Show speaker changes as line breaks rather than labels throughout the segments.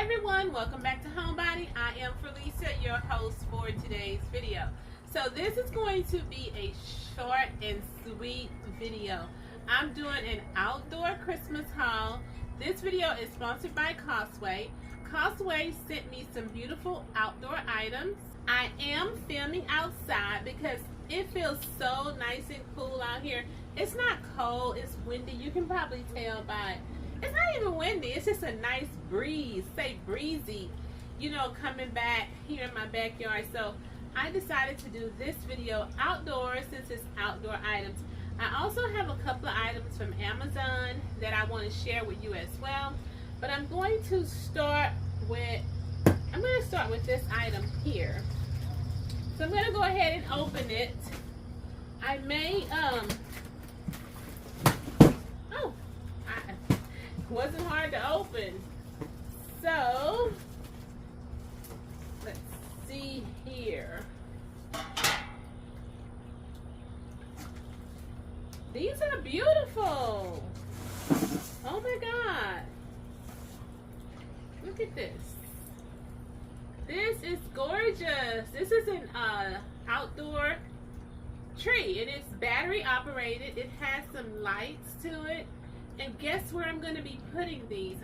everyone, welcome back to Homebody. I am Felicia, your host for today's video. So this is going to be a short and sweet video. I'm doing an outdoor Christmas haul. This video is sponsored by Causeway. Causeway sent me some beautiful outdoor items. I am filming outside because it feels so nice and cool out here. It's not cold, it's windy. You can probably tell by it's not even windy, it's just a nice breeze, say breezy, you know, coming back here in my backyard. So I decided to do this video outdoors since it's outdoor items. I also have a couple of items from Amazon that I want to share with you as well. But I'm going to start with this item here. So I'm going to go ahead and open it. I may, wasn't hard to open. So let's see here. These are beautiful. Oh my God. Look at this. This is gorgeous. This is an outdoor tree. It is battery operated. It has some lights to it. And guess where I'm going to be putting these?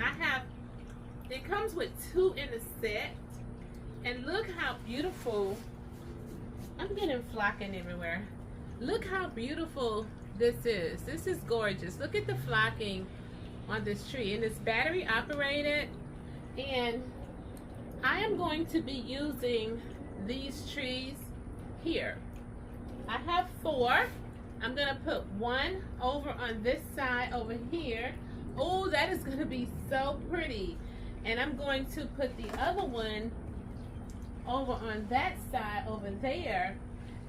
It comes with 2 in a set. And look how beautiful. I'm getting flocking everywhere. Look how beautiful this is. This is gorgeous. Look at the flocking on this tree. And it's battery operated. And I am going to be using these trees here. I have 4. I'm going to put 1 over on this side over here. Oh, that is going to be so pretty. And I'm going to put the other one over on that side over there.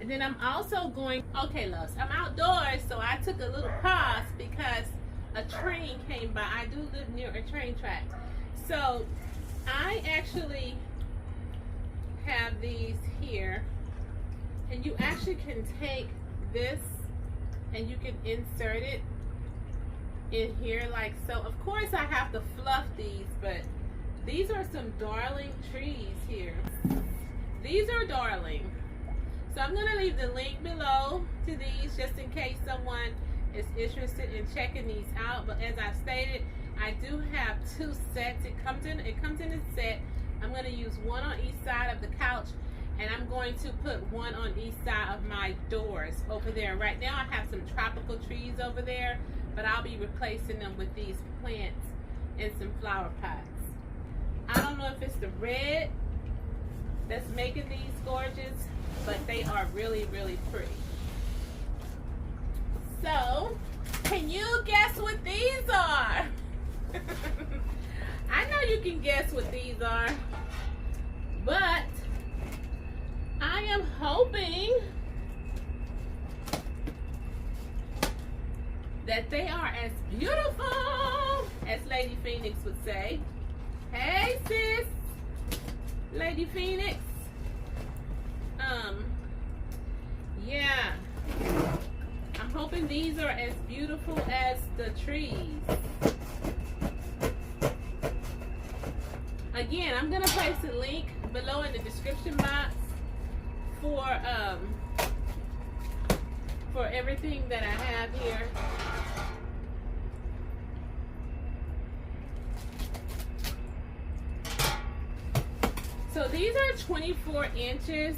And then I'm also going, okay loves, I'm outdoors, so I took a little pause because a train came by. I do live near a train track. So I actually have these here. And you actually can take this and you can insert it in here like so. Of course I have to fluff these, but these are some darling trees here. These are darling. So I'm going to leave the link below to these just in case someone is interested in checking these out. But as I stated, I do have 2 sets. It comes in a set. I'm going to use 1 on each side of the couch. And I'm going to put 1 on each side of my doors over there. Right now I have some tropical trees over there, but I'll be replacing them with these plants and some flower pots. I don't know if it's the red that's making these gorgeous, but they are really, really pretty. So, can you guess what these are? I know you can guess what these are, but I am hoping that they are as beautiful as Lady Phoenix would say. Hey sis, Lady Phoenix. Yeah. I'm hoping these are as beautiful as the trees. Again, I'm gonna place a link below in the description box for everything that I have here. So these are 24 inches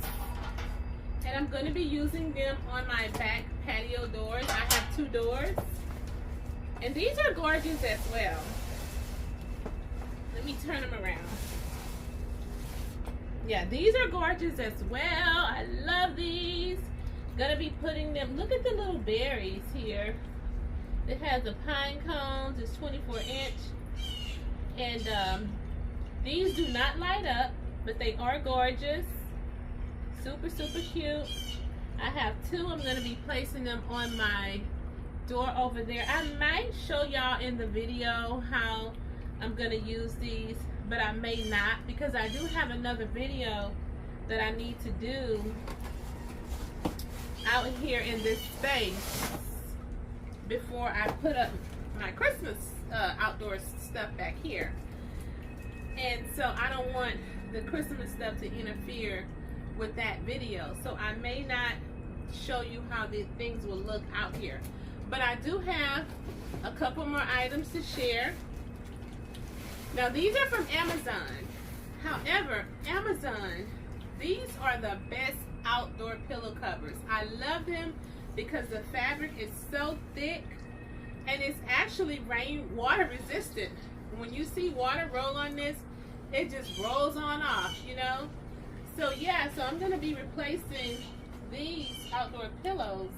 and I'm going to be using them on my back patio doors. I have 2 doors and these are gorgeous as well. Let me turn them around. Yeah, these are gorgeous as well. I love these. Gonna be putting them, look at the little berries here. It has the pine cones, it's 24 inch. And these do not light up, but they are gorgeous. Super, super cute. I have 2. I'm gonna be placing them on my door over there. I might show y'all in the video how I'm gonna use these, but I may not because I do have another video that I need to do out here in this space before I put up my Christmas outdoor stuff back here. And so I don't want the Christmas stuff to interfere with that video. So I may not show you how the things will look out here. But I do have a couple more items to share. Now these are from Amazon. However, Amazon, these are the best outdoor pillow covers. I love them because the fabric is so thick and it's actually water resistant. When you see water roll on this, it just rolls on off, you know. So yeah, so I'm gonna be replacing these outdoor pillow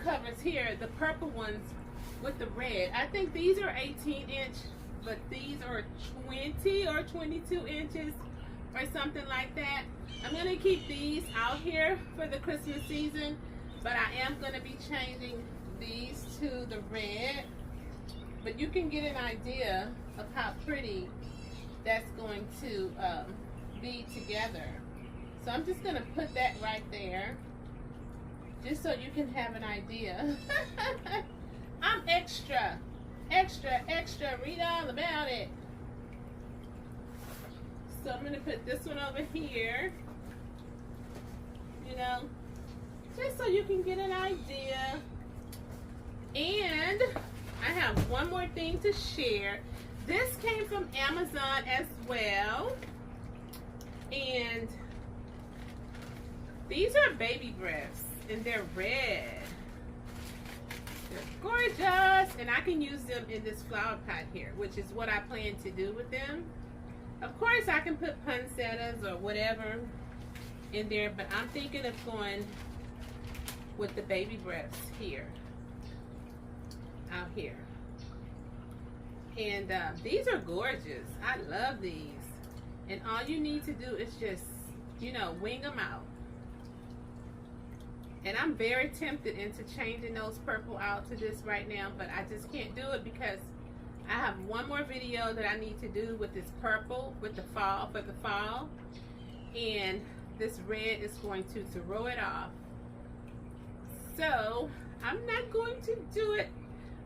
covers here, the purple ones, with the red. I think these are 18-inch, but these are 20 or 22 inches or something like that. I'm gonna keep these out here for the Christmas season, but I am gonna be changing these to the red. But you can get an idea of how pretty that's going to be together. So I'm just gonna put that right there, just so you can have an idea. I'm extra, read all about it. So I'm gonna put this one over here, you know, just so you can get an idea. And I have one more thing to share. This came from Amazon as well. And these are baby breaths, and they're red. They're gorgeous, and I can use them in this flower pot here, which is what I plan to do with them. Of course, I can put poinsettias or whatever in there, but I'm thinking of going with the baby breaths here, out here. And these are gorgeous. I love these. And all you need to do is just, you know, wing them out. And I'm very tempted into changing those purple out to this right now, but I just can't do it because I have one more video that I need to do with this purple, with the fall, for the fall. And this red is going to throw it off. So I'm not going to do it,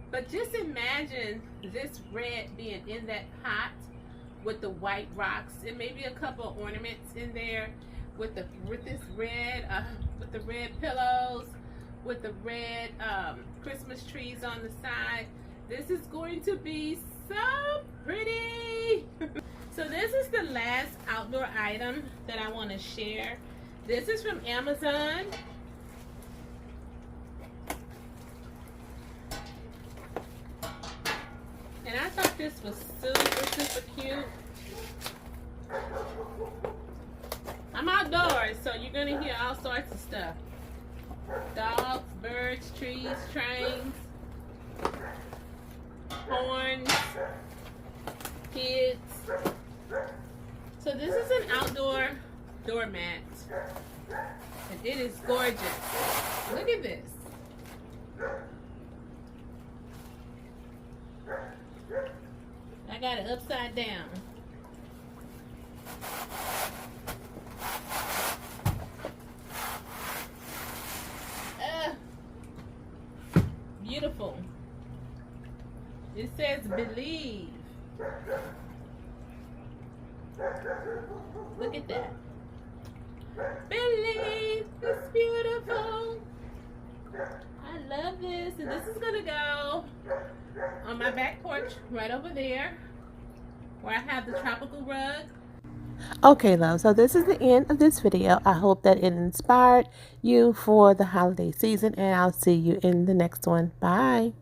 but just imagine this red being in that pot with the white rocks and maybe a couple ornaments in there with this red, with the red pillows, with the red Christmas trees on the side. This is going to be so pretty. So this is the last outdoor item that I want to share. This is from Amazon. And I thought this was super cute. I'm outdoors, so you're gonna hear all sorts of stuff. Dogs, birds, trees, trains, horns, kids. So this is an outdoor doormat. And it is gorgeous. Look at this. I got it upside down. Beautiful. It says believe. Look at that. Believe. It's beautiful. I love this. And this is going to go on my back porch right over there where I have the tropical rug.
Okay, love, so this is the end of this video. I hope that it inspired you for the holiday season, and I'll see you in the next one. Bye.